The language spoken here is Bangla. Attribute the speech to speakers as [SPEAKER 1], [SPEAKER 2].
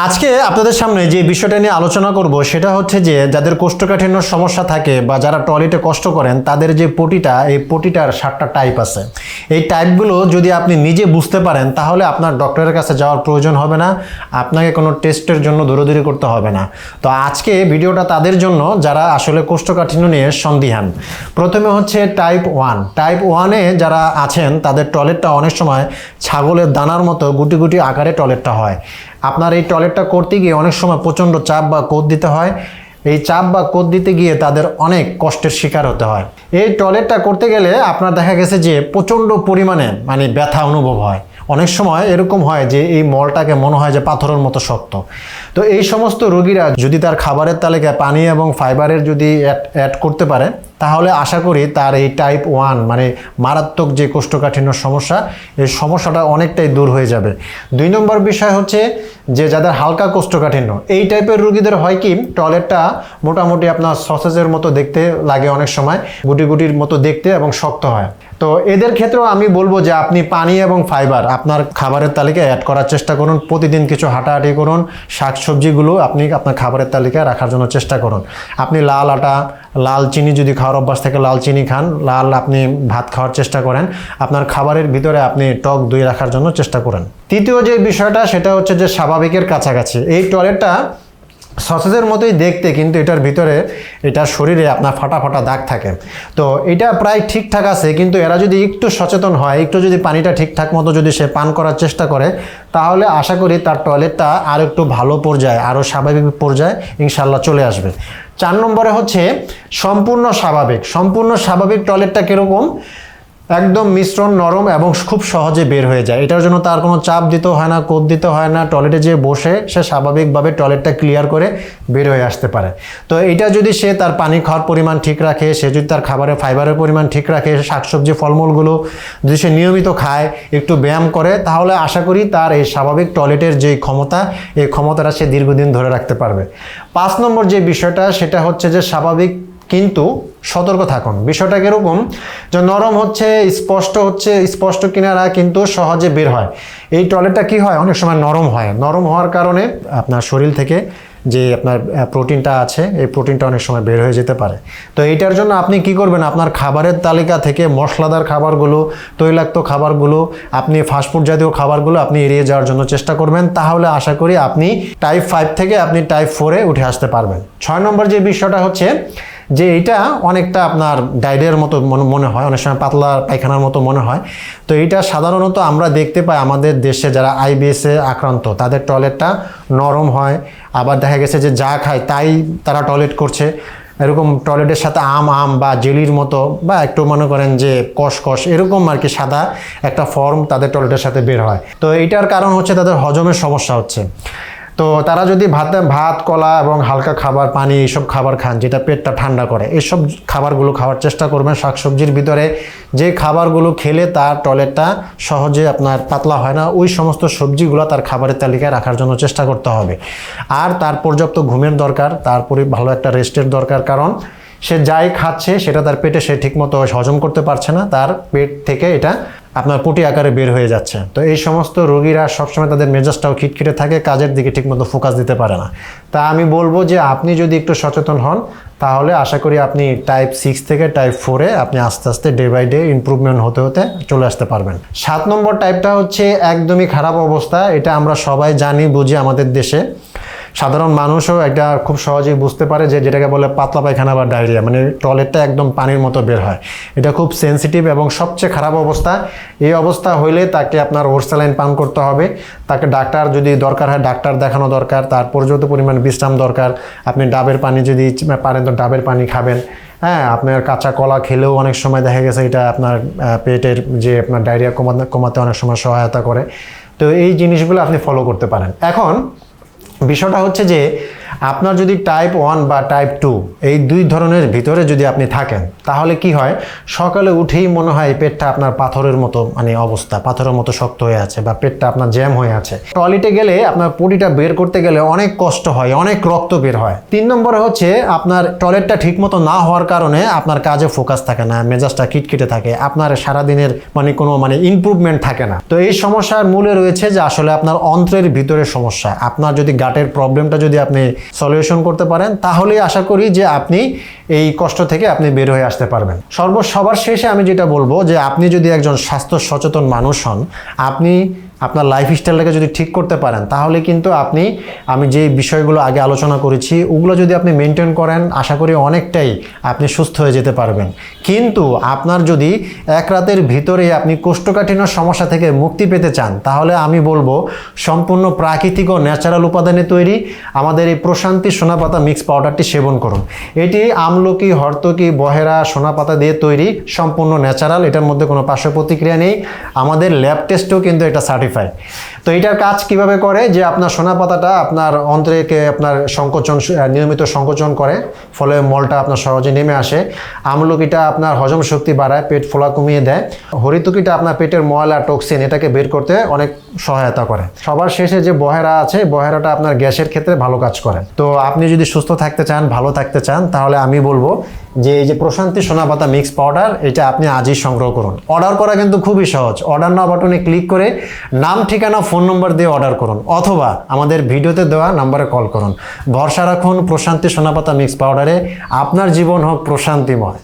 [SPEAKER 1] আজকে আপনাদের সামনে যে বিষয়টা নিয়ে আলোচনা করব সেটা হচ্ছে যে যাদের কোষ্ঠকাঠিন্য সমস্যা থাকে বা যারা টয়লেটে কষ্ট করেন তাদের যে পটিটা, এই পটিটার 7টা টাইপ আছে। এই টাইপগুলো যদি আপনি নিজে বুঝতে পারেন তাহলে আপনার ডক্টরের কাছে যাওয়ার প্রয়োজন হবে না, আপনাকে কোনো টেস্টের জন্য দৌড়াদৌড়ি করতে হবে না। তো আজকে ভিডিওটা তাদের জন্য যারা আসলে কোষ্ঠকাঠিন্য নিয়ে সন্দিহান। প্রথমে হচ্ছে টাইপ 1। টাইপ 1-এ যারা আছেন তাদের টয়লেটটা অনেক সময় ছাগলের দানার মতো গুটি গুটি আকারে টয়লেটটা হয়। আপনার এই টয়লেটটা করতে গিয়ে অনেক সময় প্রচণ্ড চাপ বা কোদ দিতে হয়। এই চাপ বা কোদ দিতে গিয়ে তাদের অনেক কষ্টের শিকার হতে হয়। এই টয়লেটটা করতে গেলে আপনার দেখা গেছে যে প্রচণ্ড পরিমাণে ব্যথা অনুভব হয়। অনেক সময় এরকম হয় যে এই মলটাকে মনে হয় যে পাথরের মতো শক্ত। তো এই সমস্ত রোগীরা যদি তার খাবারের তালিকায় পানি এবং ফাইবারের যদি অ্যাড করতে পারে তাহলে আশা করি তার এই টাইপ 1 মারাত্মক যে কোষ্ঠকাঠিন্য সমস্যা, এই সমস্যাটা অনেকটাই দূর হয়ে যাবে। 2 নম্বর বিষয় হচ্ছে যে যাদের হালকা কোষ্ঠকাঠিন্য, এই টাইপের রোগীদের হয় কি টয়লেটটা মোটামুটি আপনার সসেজের মতো দেখতে লাগে, অনেক সময় গুটি গুটির মতো দেখতে এবং শক্ত হয়। তো এদের ক্ষেত্রেও আমি বলবো যে আপনি পানি এবং ফাইবার আপনার খাবারের তালিকায় অ্যাড করার চেষ্টা করুন। প্রতিদিন কিছু হাঁটাহাঁটি করুন, শাকসবজিগুলো আপনি আপনার খাবারের তালিকায় রাখার জন্য চেষ্টা করুন। আপনি লাল আটা, লাল চিনি যদি খাওয়ার অভ্যাস থেকে লাল চিনি খান, লাল আপনি ভাত খাওয়ার চেষ্টা করেন। আপনার খাবারের ভিতরে আপনি টক দই রাখার জন্য চেষ্টা করেন। তৃতীয় যে বিষয়টা সেটা হচ্ছে যে স্বাভাবিকের কাছাকাছি। এই টয়লেটটা সসেজের মতোই দেখতে, কিন্তু এটার ভিতরে এটার শরীরে আপনার ফাটা ফাটা দাগ থাকে। তো এটা প্রায় ঠিকঠাক আছে, কিন্তু এরা যদি একটু সচেতন হয়, একটু যদি পানিটা ঠিকঠাক মতো যদি সে পান করার চেষ্টা করে তাহলে আশা করি তার টয়লেটটা আরও একটু ভালো পর্যায়ে, আরও স্বাভাবিক পর্যায়ে ইনশাল্লাহ চলে আসবে। 4 নম্বরে হচ্ছে সম্পূর্ণ স্বাভাবিক। সম্পূর্ণ স্বাভাবিক টয়লেটটা কীরকম? একদম মিশ্রণ নরম এবং খুব সহজে বের হয়ে যায়। এটার জন্য তার কোনো চাপ দিতে হয় না, কোদ দিতে হয় না। টয়লেটে যেয়ে বসে সে স্বাভাবিকভাবে টয়লেটটা ক্লিয়ার করে বের হয়ে আসতে পারে। তো এটা যদি সে তার পানি খাওয়ার পরিমাণ ঠিক রাখে, সে যদি তার খাবারে ফাইবারের পরিমাণ ঠিক রাখে, শাকসবজি ফলমূলগুলো যদি সে নিয়মিত খায়, একটু ব্যায়াম করে, তাহলে আশা করি তার এই স্বাভাবিক টয়লেটের যে ক্ষমতা, এই ক্ষমতাটা সে দীর্ঘদিন ধরে রাখতে পারবে। 5 নম্বর যে বিষয়টা সেটা হচ্ছে যে স্বাভাবিক কিন্তু সতর্ক থাকুন। বিষয়টা কীরকম? যে নরম হচ্ছে, স্পষ্ট কিনারা কিন্তু সহজে বের হয়। এই টয়লেটটা কি হয়, অনেক সময় নরম হয়। নরম হওয়ার কারণে আপনার শরীর থেকে যে আপনার প্রোটিনটা আছে, এই প্রোটিনটা অনেক সময় বের হয়ে যেতে পারে। তো এইটার জন্য আপনি কি করবেন, আপনার খাবারের তালিকা থেকে মশলাদার খাবারগুলো, তৈলাক্ত খাবারগুলো, আপনি ফাস্টফুড জাতীয় খাবারগুলো আপনি এড়িয়ে যাওয়ার জন্য চেষ্টা করবেন। তাহলে আশা করি আপনি টাইপ 5 থেকে আপনি টাইপ 4-এ উঠে আসতে পারবেন। 6 নম্বর যে বিষয়টা হচ্ছে যে এটা অনেকটা আপনার ডায়রিয়ার মতো মনে হয়, অনেক সময় পাতলা পায়খানার মতো মনে হয়। তো এটা সাধারণত আমরা দেখতে পাই আমাদের দেশে যারা আইবিএসে আক্রান্ত তাদের টয়লেটটা নরম হয়। আবার দেখা গেছে যে যা খায় তাই তারা টয়লেট করছে, এরকম টয়লেটের সাথে আম বা জেলির মতো বা একটু মনে করেন যে কষ এরকম আর কি সাদা একটা ফর্ম তাদের টয়লেটের সাথে বের হয়। তো এইটার কারণ হচ্ছে তাদের হজমের সমস্যা হচ্ছে। তো তারা যদি ভাত, কলা এবং হালকা খাবার, পানি, এইসব খাবার খান যেটা পেটটা ঠান্ডা করে, এইসব খাবারগুলো খাওয়ার চেষ্টা করবেন। শাকসবজির ভিতরে যে খাবারগুলো খেলে তার টয়লেটটা সহজে আপনার পাতলা হয় না, ওই সমস্ত সবজিগুলো তার খাবারের তালিকায় রাখার জন্য চেষ্টা করতে হবে। আর তার পর্যাপ্ত ঘুমের দরকার, তারপরে ভালো একটা রেস্টের দরকার। কারণ সে যাই খাচ্ছে সেটা তার পেটে সে ঠিকমতো হজম করতে পারছে না, তার পেট থেকে এটা আপনার পটি আকারে বের হয়ে যাচ্ছে। তো এই সমস্ত রোগীরা সবসময় তাদের মেজাজটাও খিটখিটে থাকে, কাজের দিকে ঠিকমতো ফোকাস দিতে পারে না। তা আমি বলবো যে আপনি যদি একটু সচেতন হন তাহলে আশা করি আপনি টাইপ 6 থেকে টাইপ 4-এ আপনি আস্তে আস্তে ডে বাই ডে ইমপ্রুভমেন্ট হতে হতে চলে আসতে পারবেন। 7 নম্বর টাইপটা হচ্ছে একদমই খারাপ অবস্থা। এটা আমরা সবাই জানি বুঝি, আমাদের দেশে সাধারণ মানুষও এটা খুব সহজেই বুঝতে পারে যে যেটাকে বলে পাতলা পায়খানা বা ডায়রিয়া, টয়লেটটা একদম পানির মতো বের হয়। এটা খুব সেন্সিটিভ এবং সবচেয়ে খারাপ অবস্থা। এই অবস্থা হইলে তাকে আপনার ওরসালাইন পান করতে হবে। তাকে ডাক্তার যদি দরকার হয় ডাক্তার দেখানো দরকার। তার পর্যাপ্ত পরিমাণ বিশ্রাম দরকার। আপনি ডাবের পানি যদি পারেন তো ডাবের পানি খাবেন। হ্যাঁ, আপনার কাঁচা কলা খেলেও অনেক সময় দেখা গেছে এটা আপনার পেটের যে আপনার ডায়রিয়া কমাতে অনেক সময় সহায়তা করে। তো এই জিনিসগুলো আপনি ফলো করতে পারেন। এখন বিষয়টা হচ্ছে যে আপনার যদি টাইপ 1 বা টাইপ 2 এই দুই ধরনের ভিতরে যদি আপনি থাকেন, তাহলে কি হয়, সকালে উঠেই মনে হয় পেটটা আপনার পাথরের মতো মানে অবস্থা, পাথরের মতো শক্ত হয়ে আছে বা পেটটা আপনার জ্যাম হয়ে আছে। টয়লেটে গেলে আপনার পটিটা বের করতে গেলে অনেক কষ্ট হয়, অনেক রক্ত বের হয়। 3 নম্বরে হচ্ছে আপনার টয়লেটটা ঠিকমতো না হওয়ার কারণে আপনার কাজে ফোকাস থাকে না, মেজাজটা খিটখিটে থাকে, আপনার সারাদিনের কোনো ইমপ্রুভমেন্ট থাকে না। তো এই সমস্যার মূলে রয়েছে যে আসলে আপনার অন্ত্রের ভিতরে সমস্যা। আপনার যদি গাটের প্রবলেমটা যদি আপনি সলিউশন করতে পারেন, তাহলেই আশা করি যে আপনি এই কষ্ট থেকে আপনি বের হয়ে আসতে পারবেন। সবার শেষে আমি যেটা বলবো যে আপনি যদি একজন স্বাস্থ্য সচেতন মানুষ হন, আপনি আপনার লাইফস্টাইলটাকে যদি ঠিক করতে পারেন, তাহলে কিন্তু আমি যে বিষয়গুলো আগে আলোচনা করেছি ওগুলো যদি আপনি মেনটেন করেন, আশা করি অনেকটাই আপনি সুস্থ হয়ে যেতে পারবেন। কিন্তু আপনার যদি এক রাতের ভিতরে আপনি কোষ্ঠকাঠিন্য সমস্যা থেকে মুক্তি পেতে চান, তাহলে আমি বলবো সম্পূর্ণ প্রাকৃতিক ও ন্যাচারাল উপাদানে তৈরি আমাদের এই প্রশান্তি সোনাপাতা মিক্স পাউডারটি সেবন করুন। এটি আমলকি, হর্তকি, বহেরা, সোনাপাতা দিয়ে তৈরি, সম্পূর্ণ ন্যাচারাল, এটার মধ্যে কোনো পার্শ্ব প্রতিক্রিয়া নেই। আমাদের ল্যাব টেস্টেও কিন্তু এটা সার্টিফাইড। তো এটার কাজ কিভাবে করে, যে আপনার সোনাপাতাটা আপনার অন্ত্রেকে আপনার নিয়মিত সংকোচন করে, ফলে মলটা আপনার সহজে নেমে আসে। আমলকিটা আপনার হজম শক্তি বাড়ায়, পেট ফোলা কমিয়ে দেয়। হরিতকিটা আপনার পেটের ময়লা, টক্সিন এটাকে বের করতে অনেক সহায়তা করে। সবার শেষে যে বহেরা আছে, বহেরাটা আপনার গ্যাসের ক্ষেত্রে ভালো কাজ করে। তো আপনি যদি সুস্থ থাকতে চান, ভালো থাকতে চান, তাহলে আমি বলবো যে এই যে প্রশান্তি সোনাপাতা মিক্স পাউডার, এটা আপনি আজই সংগ্রহ করুন। অর্ডার করা কিন্তু খুবই সহজ। অর্ডার নাও বাটনে ক্লিক করে নাম, ঠিকানা, ফোন নম্বর দিয়ে অর্ডার করুন, অথবা আমাদের ভিডিওতে দেওয়া নাম্বারে কল করুন। ভরসা রাখুন প্রশান্তি সোনাপাতা মিক্স পাউডারে। আপনার জীবন হোক প্রশান্তিময়।